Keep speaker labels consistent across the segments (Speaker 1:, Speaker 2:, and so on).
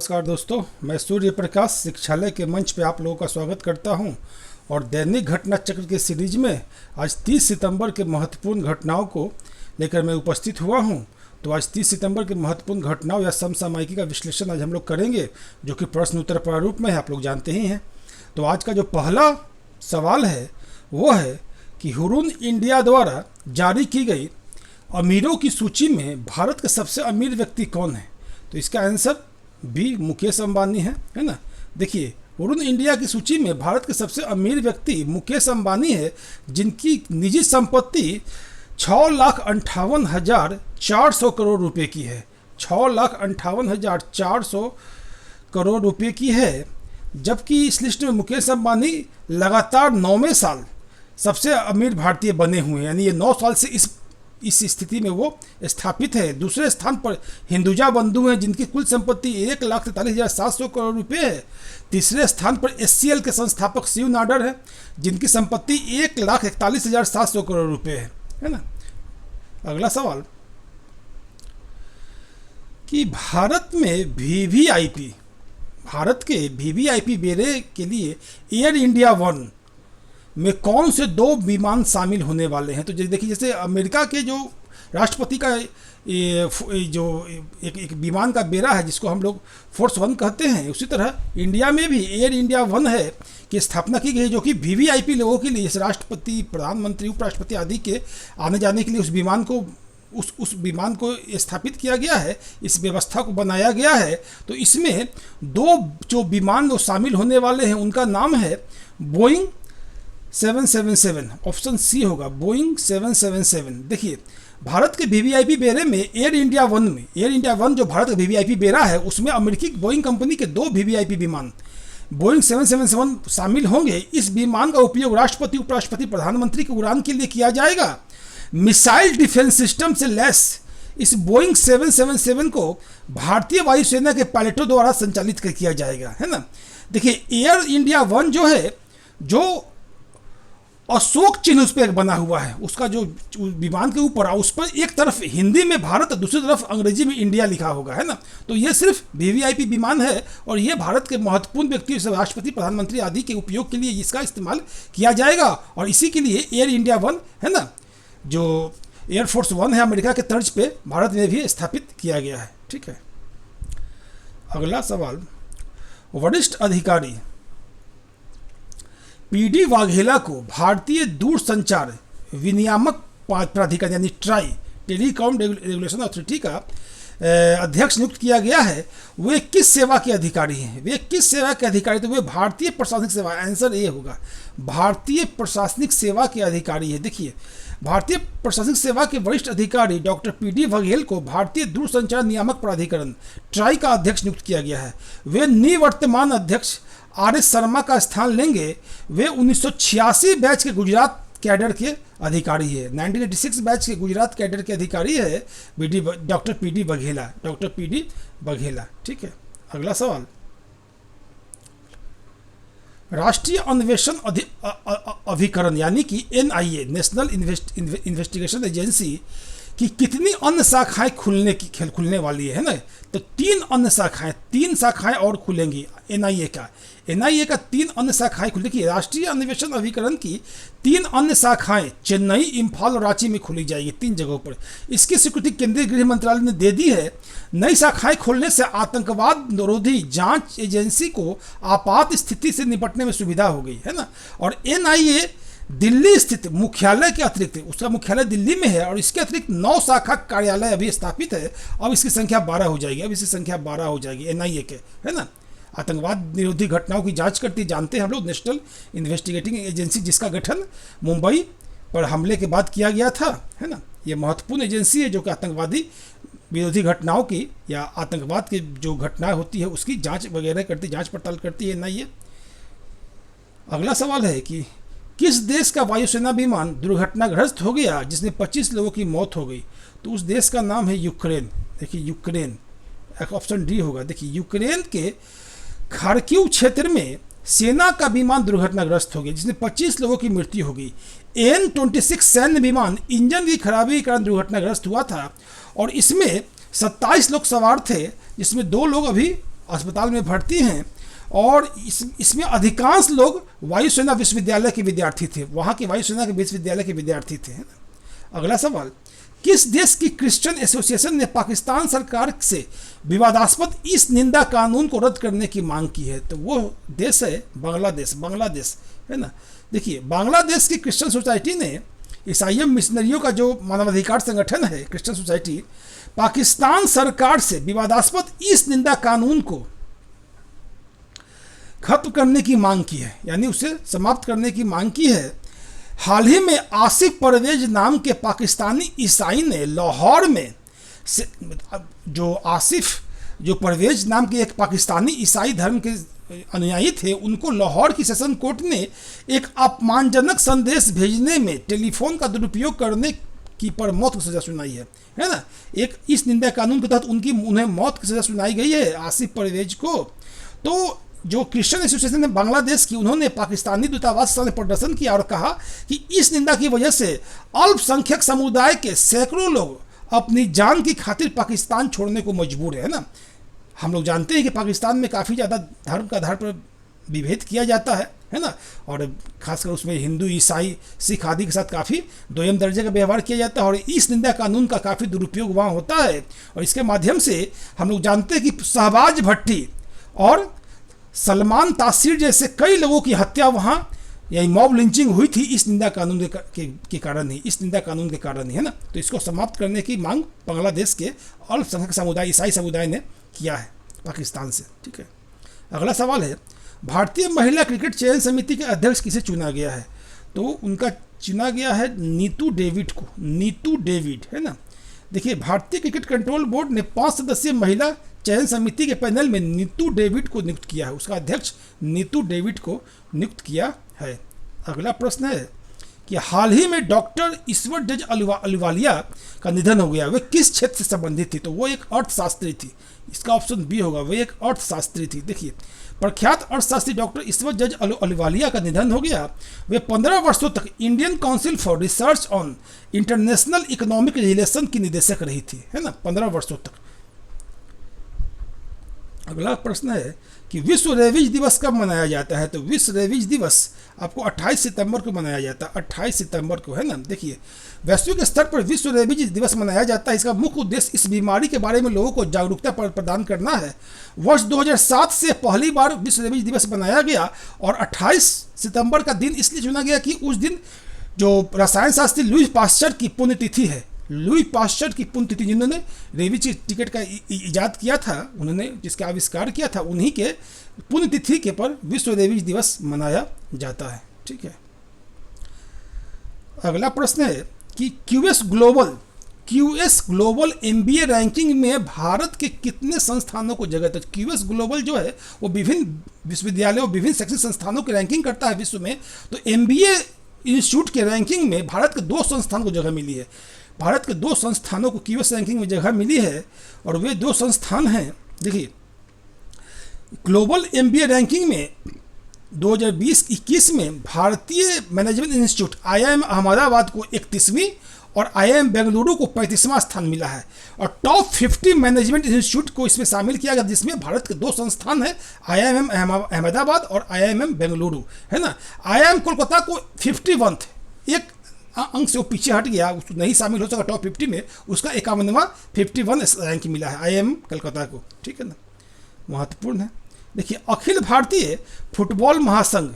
Speaker 1: नमस्कार दोस्तों, मैं सूर्य प्रकाश शिक्षालय के मंच पे आप लोगों का स्वागत करता हूं। और दैनिक घटना चक्र के सीरीज में आज 30 सितंबर के महत्वपूर्ण घटनाओं को लेकर मैं उपस्थित हुआ हूं। तो आज 30 सितंबर के महत्वपूर्ण घटनाओं या समसामयिकी का विश्लेषण आज हम लोग करेंगे, जो कि प्रश्न उत्तर प्रारूप में है, आप लोग जानते ही हैं। तो आज का जो पहला सवाल है वो है कि हुरून इंडिया द्वारा जारी की गई अमीरों की सूची में भारत के सबसे अमीर व्यक्ति कौन है? तो इसका आंसर बी मुकेश अंबानी है ना। देखिए, हुरून इंडिया की सूची में भारत के सबसे अमीर व्यक्ति मुकेश अंबानी है, जिनकी निजी संपत्ति 6,58,400 करोड़ रुपए की है। 6,58,400 करोड़ रुपए की है। जबकि इस लिस्ट में मुकेश अंबानी लगातार 9वें साल सबसे अमीर भारतीय बने हुए हैं, यानी ये 9 साल से इस स्थिति में वो स्थापित है। दूसरे स्थान पर हिंदुजा बंधु हैं, जिनकी कुल संपत्ति 1,43,700 करोड़ रुपए है। तीसरे स्थान पर एचसीएल के संस्थापक शिव नाडर हैं, जिनकी संपत्ति 1,41,700 करोड़ रुपए है ना। अगला सवाल कि भारत के वीवीआईपी बेरे के लिए एयर इंडिया वन में कौन से 2 विमान शामिल होने वाले हैं? तो देखिए, जैसे अमेरिका के जो राष्ट्रपति का जो एक विमान का बेड़ा है, जिसको हम लोग फोर्स 1 कहते हैं, उसी तरह इंडिया में भी एयर इंडिया वन है की स्थापना की गई, जो कि वीवीआईपी लोगों के लिए, जैसे राष्ट्रपति, प्रधानमंत्री, उपराष्ट्रपति आदि के आने जाने के लिए उस विमान को स्थापित किया गया है, इस व्यवस्था को बनाया गया है। तो इसमें 2 जो विमान वो शामिल होने वाले हैं, उनका नाम है बोइंग 777, ऑप्शन सी होगा, बोइंग 777। देखिए, भारत के वीवीआईपी बेरे में एयर इंडिया वन जो भारत का वीवीआईपी बेरा है, उसमें अमेरिकी बोइंग कंपनी के 2 वीवीआईपी विमान बोइंग 777 शामिल होंगे। इस विमान का उपयोग राष्ट्रपति, उपराष्ट्रपति, प्रधानमंत्री की उड़ान के लिए किया जाएगा। मिसाइल डिफेंस सिस्टम से लैस इस बोइंग 777 को भारतीय वायुसेना के पायलटों द्वारा संचालित किया जाएगा, है ना। देखिए, एयर इंडिया वन जो है, जो अशोक चिन्ह उस पर बना हुआ है, उसका जो विमान के ऊपर, उस पर एक तरफ हिंदी में भारत, दूसरी तरफ अंग्रेजी में इंडिया लिखा होगा, है ना। तो ये सिर्फ वीवीआईपी विमान है, और ये भारत के महत्वपूर्ण व्यक्तियों, राष्ट्रपति, प्रधानमंत्री आदि के उपयोग के लिए इसका इस्तेमाल किया जाएगा। और इसी के लिए एयर इंडिया वन, है ना, जो एयरफोर्स 1 है, अमेरिका के तर्ज पे भारत में भी स्थापित किया गया है। ठीक है। अगला सवाल, वरिष्ठ अधिकारी पीडी वाघेला को भारतीय दूरसंचार विनियामक प्राधिकरण यानी टेलीकॉम रेगुलेशन अथॉरिटी का अध्यक्ष नियुक्त किया गया है। वे किस सेवा के अधिकारी हैं? तो वे भारतीय प्रशासनिक सेवा, आंसर ए होगा, भारतीय प्रशासनिक सेवा के अधिकारी है। देखिए, भारतीय प्रशासनिक सेवा के वरिष्ठ अधिकारी डॉक्टर पीडी वाघेल को भारतीय दूरसंचार नियामक प्राधिकरण ट्राई का अध्यक्ष नियुक्त किया गया है। वे निवर्तमान अध्यक्ष आर.एस. शर्मा का स्थान लेंगे। वे 1986 बैच के गुजरात कैडर के अधिकारी है। 1986 बैच के गुजरात कैडर के अधिकारी है डॉक्टर पीडी बघेला। ठीक है। अगला सवाल, राष्ट्रीय अन्वेषण अभिकरण यानी कि एनआईए, नेशनल इन्वेस्टिगेशन एजेंसी की कितनी अन्य शाखाएं खुलने वाली है ना? तो 3 शाखाएं और खुलेंगी एनआईए का 3 अन्य शाखाएं खुल। देखिए, राष्ट्रीय अन्वेषण अभिकरण की 3 अन्य शाखाएं चेन्नई, इम्फाल और रांची में खुली जाएगी, 3 जगहों पर। इसकी स्वीकृति केंद्रीय गृह मंत्रालय ने दे दी है। नई शाखाएं खोलने से आतंकवाद निरोधी जांच एजेंसी को आपात स्थिति से निपटने में सुविधा हो गई, है ना। और एनआईए दिल्ली स्थित मुख्यालय के अतिरिक्त, उसका मुख्यालय दिल्ली में है, और इसके अतिरिक्त 9 शाखा कार्यालय अभी स्थापित है। अब इसकी संख्या 12 हो जाएगी, एनआईए के, है ना। आतंकवाद निरोधी घटनाओं की जांच करती, जानते हैं हम लोग, नेशनल इन्वेस्टिगेटिंग एजेंसी, जिसका गठन मुंबई पर हमले के बाद किया गया था, है ना। ये महत्वपूर्ण एजेंसी है जो कि आतंकवादी विरोधी घटनाओं की या आतंकवाद की जो घटनाएं होती है उसकी जांच वगैरह करती, जांच पड़ताल करती है एनआईए। अगला सवाल है कि किस देश का वायुसेना विमान दुर्घटनाग्रस्त हो गया जिसमें 25 लोगों की मौत हो गई? तो उस देश का नाम है यूक्रेन। देखिए, यूक्रेन, ऑप्शन डी होगा। देखिए, यूक्रेन के खार्किव क्षेत्र में सेना का विमान दुर्घटनाग्रस्त हो गया, जिसमें 25 लोगों की मृत्यु हो गई। An-26 सैन्य विमान इंजन की खराबी के कारण दुर्घटनाग्रस्त हुआ था, और इसमें 27 लोग सवार थे, जिसमें 2 लोग अभी अस्पताल में भर्ती हैं और इसमें अधिकांश लोग वायुसेना विश्वविद्यालय के विद्यार्थी थे, वहाँ के वायुसेना के विश्वविद्यालय के विद्यार्थी थे, है ना। अगला सवाल, किस देश की क्रिश्चियन एसोसिएशन ने पाकिस्तान सरकार से विवादास्पद इस निंदा कानून को रद्द करने की मांग की है? तो वो देश है बांग्लादेश, बांग्लादेश, है ना। देखिए, बांग्लादेश की क्रिश्चियन सोसाइटी ने ईसाई मिशनरियों का जो मानवाधिकार संगठन है क्रिश्चियन सोसाइटी, पाकिस्तान सरकार से विवादास्पद इस निंदा कानून को खत्म करने की मांग की है, यानी उसे समाप्त करने की मांग की है। हाल ही में आसिफ परवेज नाम के पाकिस्तानी ईसाई ने लाहौर में जो परवेज नाम के एक पाकिस्तानी ईसाई धर्म के अनुयायी थे, उनको लाहौर की सेशन कोर्ट ने एक अपमानजनक संदेश भेजने में टेलीफोन का दुरुपयोग करने की पर मौत की सजा सुनाई है ना। एक इस निंदा कानून के तहत उन्हें मौत की सजा सुनाई गई है आसिफ परवेज को। तो जो क्रिश्चियन एसोसिएशन ने बांग्लादेश की, उन्होंने पाकिस्तानी दूतावास के सामने प्रदर्शन किया और कहा कि इस निंदा की वजह से अल्पसंख्यक समुदाय के सैकड़ों लोग अपनी जान की खातिर पाकिस्तान छोड़ने को मजबूर है ना। हम लोग जानते हैं कि पाकिस्तान में काफ़ी ज़्यादा धर्म के आधार पर विभेद किया जाता है ना, और खासकर उसमें हिंदू, ईसाई, सिख आदि के साथ काफ़ी दोयम दर्जे का व्यवहार किया जाता है और इस निंदा कानून का काफ़ी दुरुपयोग वहाँ होता है। और इसके माध्यम से हम लोग जानते हैं कि शहबाज भट्टी और सलमान तासीर जैसे कई लोगों की हत्या वहाँ, यानी मॉब लिंचिंग हुई थी इस निंदा कानून के कारण ही, इस निंदा कानून के कारण ही, है ना। तो इसको समाप्त करने की मांग बांग्लादेश के अल्पसंख्यक समुदाय, ईसाई समुदाय ने किया है पाकिस्तान से, ठीक है। अगला सवाल है, भारतीय महिला क्रिकेट चयन समिति के अध्यक्ष किसे चुना गया है? तो उनका चुना गया है नीतू डेविड को, नीतू डेविड, है ना। देखिए, भारतीय क्रिकेट कंट्रोल बोर्ड ने 5 सदस्यीय महिला चयन समिति के पैनल में नीतू डेविड को नियुक्त किया है, उसका अध्यक्ष नीतू डेविड को नियुक्त किया है। अगला प्रश्न है कि हाल ही में डॉक्टर ईश्वर जज अहलुवालिया का निधन हो गया, वे किस क्षेत्र से संबंधित थी? तो वो एक अर्थशास्त्री थी, इसका ऑप्शन बी होगा, वे एक अर्थशास्त्री थी। देखिए, प्रख्यात अर्थशास्त्री डॉक्टर ईश्वर जज अहलुवालिया का निधन हो गया। वे 15 वर्षों तक Indian council for research on international economic relation की निदेशक रही थी, है ना, 15 वर्षों तक। अगला प्रश्न है कि विश्व रेबीज दिवस कब मनाया जाता है? तो विश्व रेबीज दिवस आपको 28 सितंबर को मनाया जाता है, 28 सितंबर को, है ना। देखिए, वैश्विक स्तर पर विश्व रेबीज दिवस मनाया जाता है। इसका मुख्य उद्देश्य इस बीमारी के बारे में लोगों को जागरूकता प्रदान करना है। वर्ष 2007 से पहली बार विश्व रेबीज दिवस मनाया गया और 28 सितंबर का दिन इसलिए चुना गया कि उस दिन जो रसायन शास्त्री लुई पाश्चर की पुण्यतिथि है, लुई पाश्चर की पुण्यतिथि, जिन्होंने रेबीज टिकट का इजाद किया था, उन्होंने जिसका आविष्कार किया था, उन्हीं के पुण्यतिथि के पर विश्व रेबीज दिवस मनाया जाता है, ठीक है। अगला प्रश्न है कि क्यूएस ग्लोबल एमबीए रैंकिंग में भारत के कितने संस्थानों को जगह? तो क्यूएस ग्लोबल जो है वो विभिन्न विश्वविद्यालयों, विभिन्न शैक्षिक संस्थानों की रैंकिंग करता है विश्व में। तो एमबीए इंस्टीट्यूट के रैंकिंग में भारत के 2 संस्थानों को जगह मिली है। भारत के 2 संस्थानों को क्यूएस रैंकिंग में जगह मिली है और वे 2 संस्थान हैं। देखिए, ग्लोबल एमबीए रैंकिंग में 2020-21 में भारतीय मैनेजमेंट इंस्टीट्यूट आईआईएम अहमदाबाद को 31वीं और आईआईएम बेंगलुरु को 35वां स्थान मिला है। और टॉप 50 मैनेजमेंट इंस्टीट्यूट को इसमें शामिल किया गया, जिसमें भारत के 2 संस्थान हैं, आईआईएम अहमदाबाद और आईआईएम बेंगलुरु, है ना। आईआईएम कोलकाता को 51, एक अंक से वो पीछे हट गया, उसको नहीं शामिल हो सका टॉप 50 में, उसका 51वां 51 रैंक मिला है आईआईएम कलकत्ता को, ठीक है ना, महत्वपूर्ण है। देखिए, अखिल भारतीय फुटबॉल महासंघ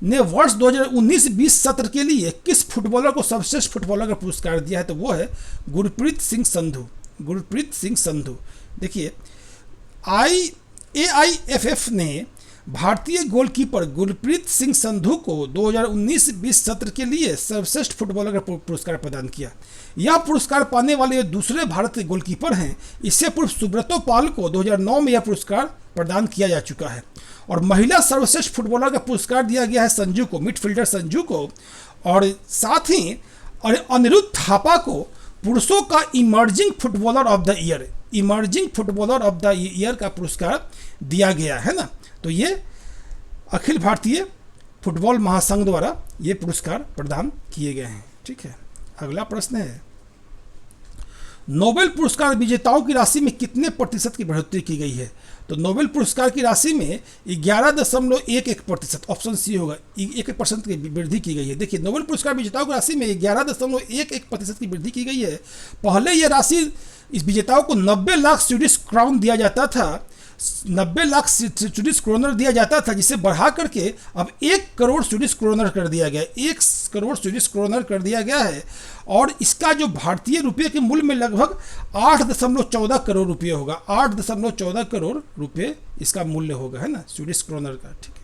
Speaker 1: ने वर्ष 2019-20 सत्र के लिए किस फुटबॉलर को सर्वश्रेष्ठ फुटबॉलर का पुरस्कार दिया है? तो वो है गुरप्रीत सिंह संधू, गुरप्रीत सिंह संधू। देखिए, AIFF ने भारतीय गोलकीपर गुरप्रीत सिंह संधू को 2019-20 सत्र के लिए सर्वश्रेष्ठ फुटबॉलर का पुरस्कार प्रदान किया। यह पुरस्कार पाने वाले दूसरे भारतीय गोलकीपर हैं। इससे पूर्व सुब्रतो पाल को 2009 में यह पुरस्कार प्रदान किया जा चुका है। और महिला सर्वश्रेष्ठ फुटबॉलर का पुरस्कार दिया गया है संजू को, मिडफील्डर संजू को। और साथ ही अनिरुद्ध थापा को पुरुषों का emerging footballer of the year, emerging footballer of the year का पुरस्कार दिया गया है ना। तो ये अखिल भारतीय फुटबॉल महासंघ द्वारा ये पुरस्कार प्रदान किए गए हैं, ठीक है। अगला प्रश्न है, नोबेल पुरस्कार विजेताओं की राशि में कितने प्रतिशत की बढ़ोतरी की गई है? तो नोबेल पुरस्कार की राशि में 11.11%, ऑप्शन सी होगा, 1% की वृद्धि की गई है। देखिए, नोबेल पुरस्कार विजेताओं की राशि में 11.11% की वृद्धि की गई है। पहले यह राशि इस विजेताओं को 90 लाख स्वीडिश क्राउन दिया जाता था, 90 लाख स्वीडिश क्रोनर दिया जाता था, जिसे बढ़ा करके अब 1 करोड़ स्वीडिश क्रोनर कर दिया गया, 1 करोड़ स्वीडिश क्रोनर कर दिया गया है। और इसका जो भारतीय रुपये के मूल्य में लगभग 8.14 करोड़ रुपये होगा, 8.14 करोड़ रुपये इसका मूल्य होगा, है ना, स्वीडिश क्रोनर का। ठीक है,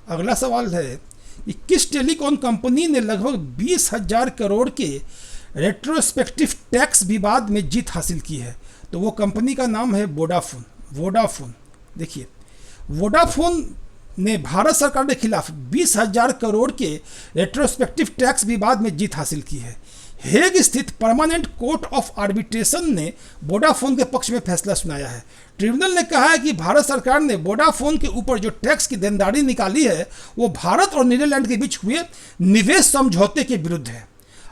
Speaker 1: अगला सवाल है कि किस टेलीकॉम कंपनी ने लगभग 20,000 करोड़ के रेट्रोस्पेक्टिव टैक्स विवाद में जीत हासिल की है? तो वो कंपनी का नाम है वोडाफोन। वोडाफोन, देखिए, वोडाफोन ने भारत सरकार के खिलाफ 20,000 करोड़ के रेट्रोस्पेक्टिव टैक्स विवाद में जीत हासिल की है। हेग स्थित परमानेंट कोर्ट ऑफ आर्बिट्रेशन ने वोडाफोन के पक्ष में फैसला सुनाया है। ट्रिब्यूनल ने कहा है कि भारत सरकार ने वोडाफोन के ऊपर जो टैक्स की देनदारी निकाली है वो भारत और नीदरलैंड के बीच हुए निवेश समझौते के विरुद्ध है।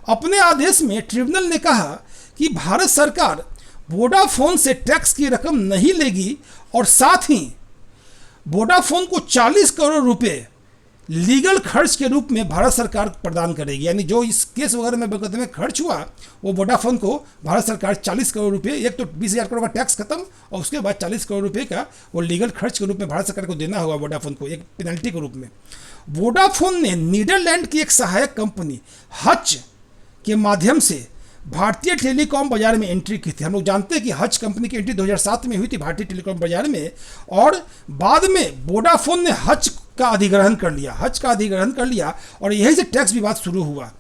Speaker 1: अपने आदेश में ट्रिब्यूनल ने कहा कि भारत सरकार वोडाफोन से टैक्स की रकम नहीं लेगी और साथ ही वोडाफोन को 40 करोड़ रुपए लीगल खर्च के रूप में भारत सरकार प्रदान करेगी। यानी जो इस केस वगैरह में मुकदमे में खर्च हुआ वो वोडाफोन को भारत सरकार 40 करोड़ रुपए, एक तो 20,000 करोड़ का टैक्स खत्म और उसके बाद 40 करोड़ रुपए का वो लीगल खर्च के रूप में भारत सरकार को देना होगा वोडाफोन को, एक पेनल्टी के रूप में। वोडाफोन ने नीदरलैंड की एक सहायक कंपनी हच के माध्यम से भारतीय टेलीकॉम बाजार में एंट्री की थी। हम लोग जानते हैं कि हच कंपनी की एंट्री 2007 में हुई थी भारतीय टेलीकॉम बाजार में, और बाद में वोडाफोन ने हच का अधिग्रहण कर लिया, और यहीं से टैक्स विवाद शुरू हुआ।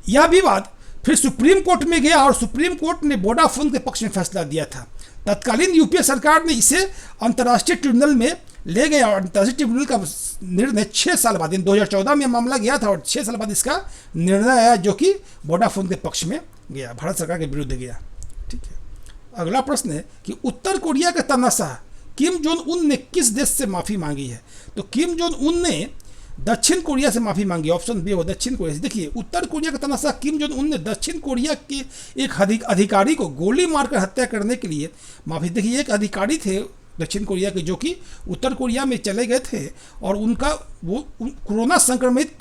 Speaker 1: यह विवाद फिर सुप्रीम कोर्ट में गया और सुप्रीम कोर्ट ने वोडाफोन के पक्ष में फैसला दिया था। तत्कालीन यूपीए सरकार ने इसे अंतर्राष्ट्रीय ट्रिब्यूनल में ले गया और अंतर्राष्ट्रीय ट्रिब्यूनल का निर्णय 6 साल बाद, 2014 में मामला गया था और 6 साल बाद इसका निर्णय आया जो कि वोडाफोन के पक्ष में गया, भारत सरकार के विरुद्ध गया। ठीक है, अगला प्रश्न है कि उत्तर कोरिया के तानाशाह किम जोंग उन ने किस देश से माफ़ी मांगी है? तो किम जोंग उन ने दक्षिण कोरिया से माफ़ी मांगी, ऑप्शन बी हो दक्षिण कोरिया से। देखिए, उत्तर कोरिया का तानाशाह किम जोंग उन ने दक्षिण कोरिया के एक अधिकारी को गोली मारकर हत्या करने के लिए माफ़ी। देखिए, एक अधिकारी थे दक्षिण कोरिया के जो कि उत्तर कोरिया में चले गए थे और उनका वो कोरोना संक्रमित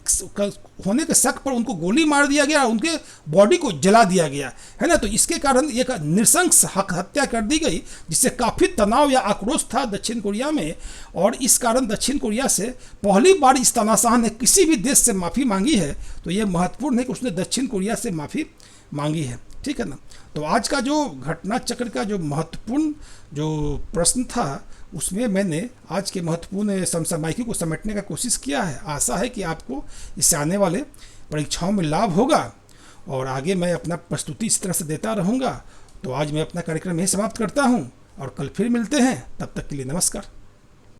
Speaker 1: होने के शक पर उनको गोली मार दिया गया, उनके बॉडी को जला दिया गया, है ना। तो इसके कारण एक नृशंस हत्या कर दी गई, जिससे काफ़ी तनाव या आक्रोश था दक्षिण कोरिया में, और इस कारण दक्षिण कोरिया से पहली बार इस तानाशाह ने किसी भी देश से माफ़ी मांगी है। तो ये महत्वपूर्ण है कि उसने दक्षिण कोरिया से माफ़ी मांगी है। ठीक है ना। तो आज का जो घटना चक्र का जो महत्वपूर्ण जो प्रश्न था उसमें मैंने आज के महत्वपूर्ण समसामयिकी को समेटने का कोशिश किया है। आशा है कि आपको इससे आने वाले परीक्षाओं में लाभ होगा और आगे मैं अपना प्रस्तुति इस तरह से देता रहूँगा। तो आज मैं अपना कार्यक्रम यही समाप्त करता हूँ और कल फिर मिलते हैं, तब तक के लिए नमस्कार।